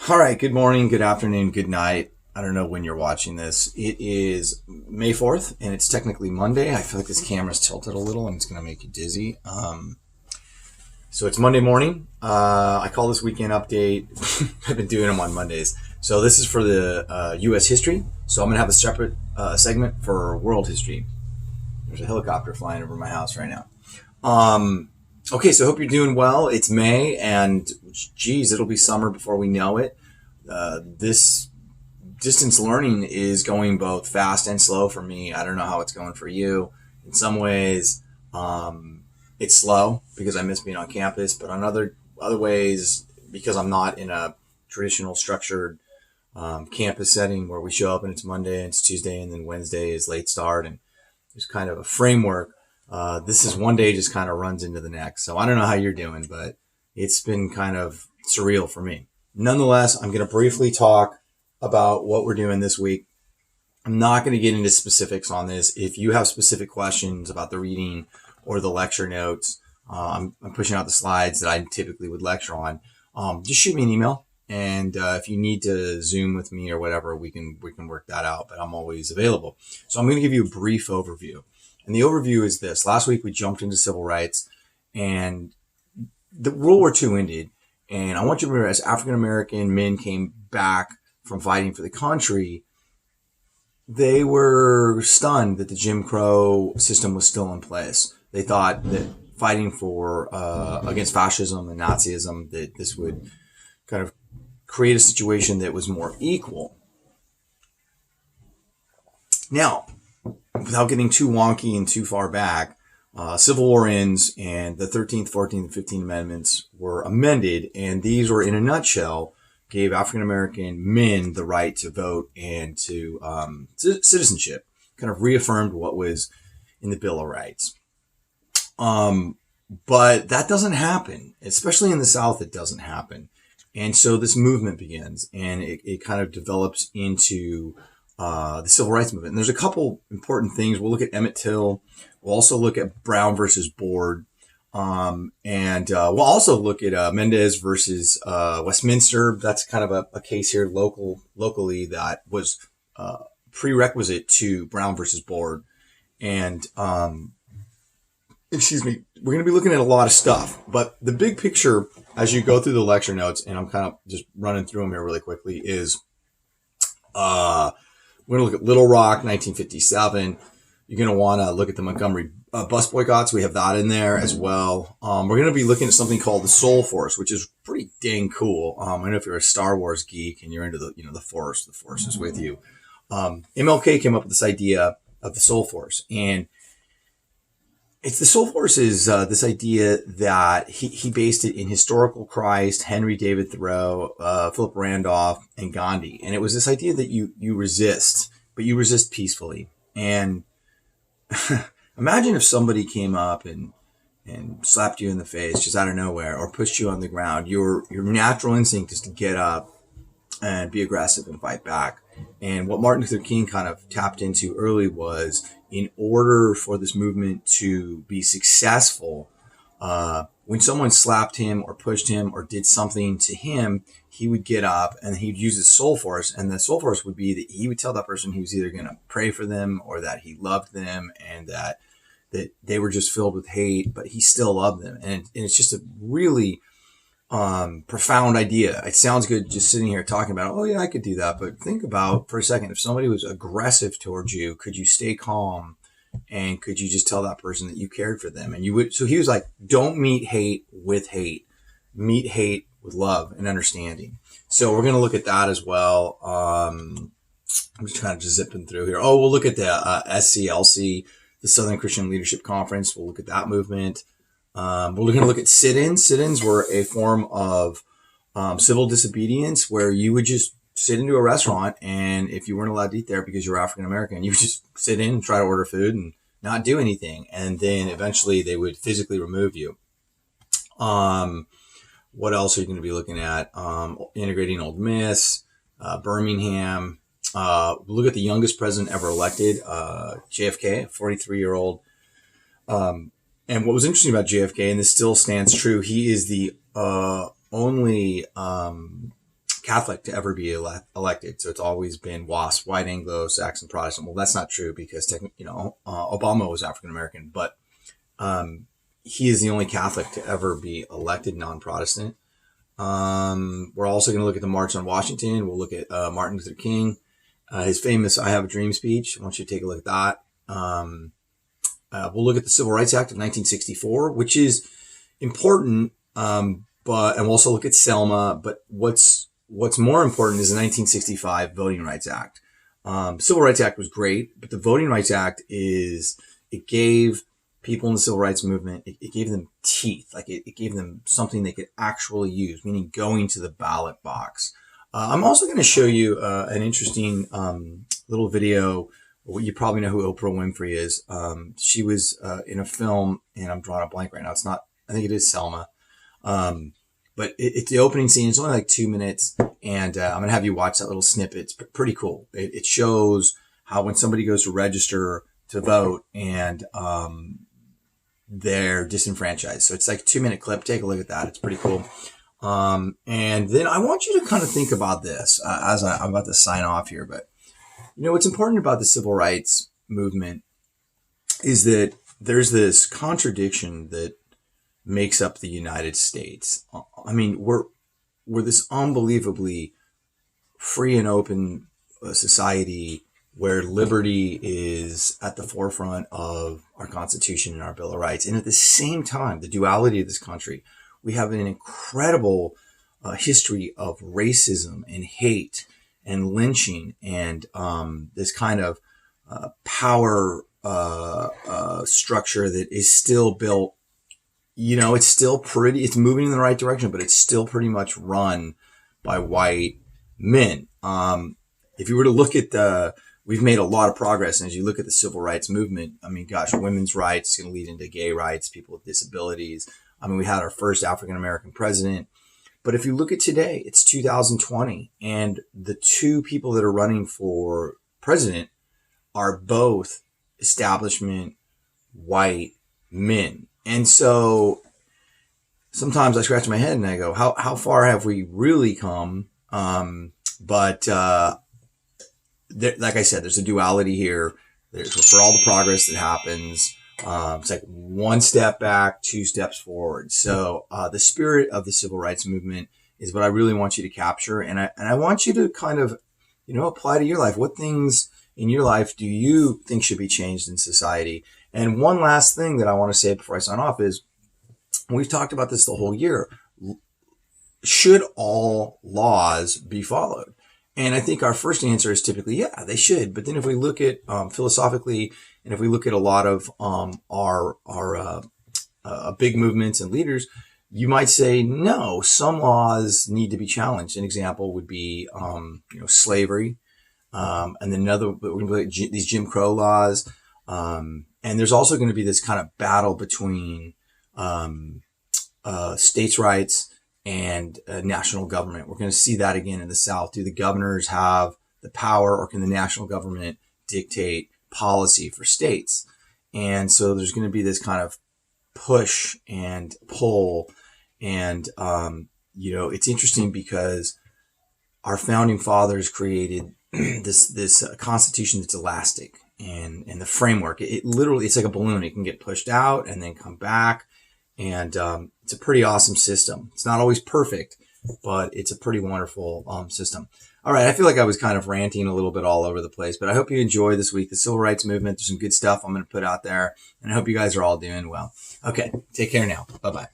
All right, good morning, good afternoon, good night. I don't know when you're watching this. It is May 4th, and it's technically Monday. I feel like this camera's tilted a little, and it's going to make you dizzy. So it's Monday morning. I call this weekend update. I've been doing them on Mondays. So this is for the U.S. history. So I'm going to have a separate segment for world history. There's a helicopter flying over my house right now. Okay, so I hope you're doing well. It's May, and geez, it'll be summer before we know it. This distance learning is going both fast and slow for me. I don't know how it's going for you. In some ways, it's slow because I miss being on campus, but on other ways, because I'm not in a traditional structured campus setting where we show up and it's Monday and it's Tuesday and then Wednesday is late start and there's kind of a framework. This is one day just kind of runs into the next. So I don't know how you're doing, but it's been kind of surreal for me. Nonetheless, I'm going to briefly talk about what we're doing this week. I'm not going to get into specifics on this. If you have specific questions about the reading or the lecture notes, I'm pushing out the slides that I typically would lecture on. Just shoot me an email. And if you need to Zoom with me or whatever, we can work that out, but I'm always available. So I'm going to give you a brief overview. And the overview is this. Last week we jumped into civil rights and the World War II ended. And I want you to remember, as African-American men came back from fighting for the country, they were stunned that the Jim Crow system was still in place. They thought that fighting for against fascism and Nazism, that this would kind of create a situation that was more equal. Now, without getting too wonky and too far back, Civil War ends and the 13th, 14th, and 15th Amendments were amended. And these were, in a nutshell, gave African-American men the right to vote and to citizenship, kind of reaffirmed what was in the Bill of Rights. But that doesn't happen, especially in the South, it doesn't happen. And so this movement begins and it kind of develops into the civil rights movement. And there's a couple important things. We'll look at Emmett Till. We'll also look at Brown versus Board. And we'll also look at Mendez versus Westminster. That's kind of a case here locally that was prerequisite to Brown versus Board. And excuse me, we're going to be looking at a lot of stuff. But the big picture, as you go through the lecture notes, and I'm kind of just running through them here really quickly, is we're going to look at Little Rock, 1957. You're going to want to look at the Montgomery bus boycotts. We have that in there as well. We're going to be looking at something called the Soul Force, which is pretty dang cool. I don't know if you're a Star Wars geek and you're into the Force. The Force is with you. MLK came up with this idea of the Soul Force, and it's the Soul Force is this idea that he based it in historical Christ, Henry David Thoreau, Philip Randolph, and Gandhi. And it was this idea that you resist, but you resist peacefully. And imagine if somebody came up and slapped you in the face just out of nowhere or pushed you on the ground. Your natural instinct is to get up and be aggressive and fight back. And what Martin Luther King kind of tapped into early was, in order for this movement to be successful, when someone slapped him or pushed him or did something to him, he would get up and he'd use his soul force. And the soul force would be that he would tell that person he was either going to pray for them or that he loved them and that they were just filled with hate, but he still loved them. And it's just a really profound idea. It sounds good just sitting here talking about, oh yeah, I could do that. But think about for a second, if somebody was aggressive towards you, could you stay calm? And could you just tell that person that you cared for them? And you would, so he was like, don't meet hate with hate, meet hate with love and understanding. So we're going to look at that as well. I'm just kind of just zipping through here. Oh, we'll look at the SCLC, the Southern Christian Leadership Conference. We'll look at that movement. We're going to look at sit-ins. Sit-ins were a form of civil disobedience where you would just sit into a restaurant, and if you weren't allowed to eat there because you're African American, you would just sit in and try to order food and not do anything. And then eventually they would physically remove you. What else are you going to be looking at? Integrating Ole Miss, Birmingham. Look at the youngest president ever elected, JFK, 43-year-old. And what was interesting about JFK, and this still stands true, he is the only Catholic to ever be elected. So it's always been WASP, white Anglo-Saxon Protestant. Well, that's not true because Obama was African American, but he is the only Catholic to ever be elected non-Protestant. We're also going to look at the March on Washington. We'll look at Martin Luther King, his famous "I Have a Dream" speech. I want you to take a look at that. We'll look at the Civil Rights Act of 1964, which is important, and we'll also look at Selma. But what's more important is the 1965 Voting Rights Act. Civil Rights Act was great, but the Voting Rights Act it gave people in the civil rights movement, it gave them teeth, like it gave them something they could actually use, meaning going to the ballot box. I'm also going to show you an interesting little video. You probably know who Oprah Winfrey is. She was in a film, and I'm drawing a blank right now. It's not, I think it is Selma. But it's the opening scene. It's only like 2 minutes, and I'm going to have you watch that little snippet. It's pretty cool. It shows how when somebody goes to register to vote and they're disenfranchised. So it's like a 2-minute clip. Take a look at that. It's pretty cool. And then I want you to kind of think about this as I'm about to sign off here. But, what's important about the civil rights movement is that there's this contradiction that makes up the United States. I mean, we're this unbelievably free and open society where liberty is at the forefront of our Constitution and our Bill of Rights. And at the same time, the duality of this country, we have an incredible history of racism and hate and lynching and this kind of power structure that is still built. It's still it's moving in the right direction, but it's still pretty much run by white men. If you were to look at we've made a lot of progress. And as you look at the civil rights movement, I mean, gosh, women's rights is going to lead into gay rights, people with disabilities. I mean, we had our first African-American president. But if you look at today, it's 2020. And the two people that are running for president are both establishment white men. And so sometimes I scratch my head and I go, how far have we really come? Like I said, there's a duality here. For all the progress that happens, it's like one step back, 2 steps forward. So the spirit of the civil rights movement is what I really want you to capture. And I want you to kind of, apply to your life. What things in your life do you think should be changed in society? And one last thing that I want to say before I sign off is, we've talked about this the whole year. Should all laws be followed? And I think our first answer is typically, yeah, they should. But then if we look at philosophically, and if we look at a lot of our big movements and leaders, you might say, no, some laws need to be challenged. An example would be, slavery. And then another, we're going to look at these Jim Crow laws. And there's also going to be this kind of battle between states' rights and national government. We're going to see that again in the South. Do the governors have the power, or can the national government dictate policy for states? And so there's going to be this kind of push and pull. And, it's interesting because our founding fathers created this Constitution that's elastic and the framework. It literally, it's like a balloon. It can get pushed out and then come back. And it's a pretty awesome system. It's not always perfect, but it's a pretty wonderful system. All right, I feel like I was kind of ranting a little bit all over the place, but I hope you enjoy this week. The civil rights movement, there's some good stuff I'm going to put out there, and I hope you guys are all doing well. Okay, take care now. Bye-bye.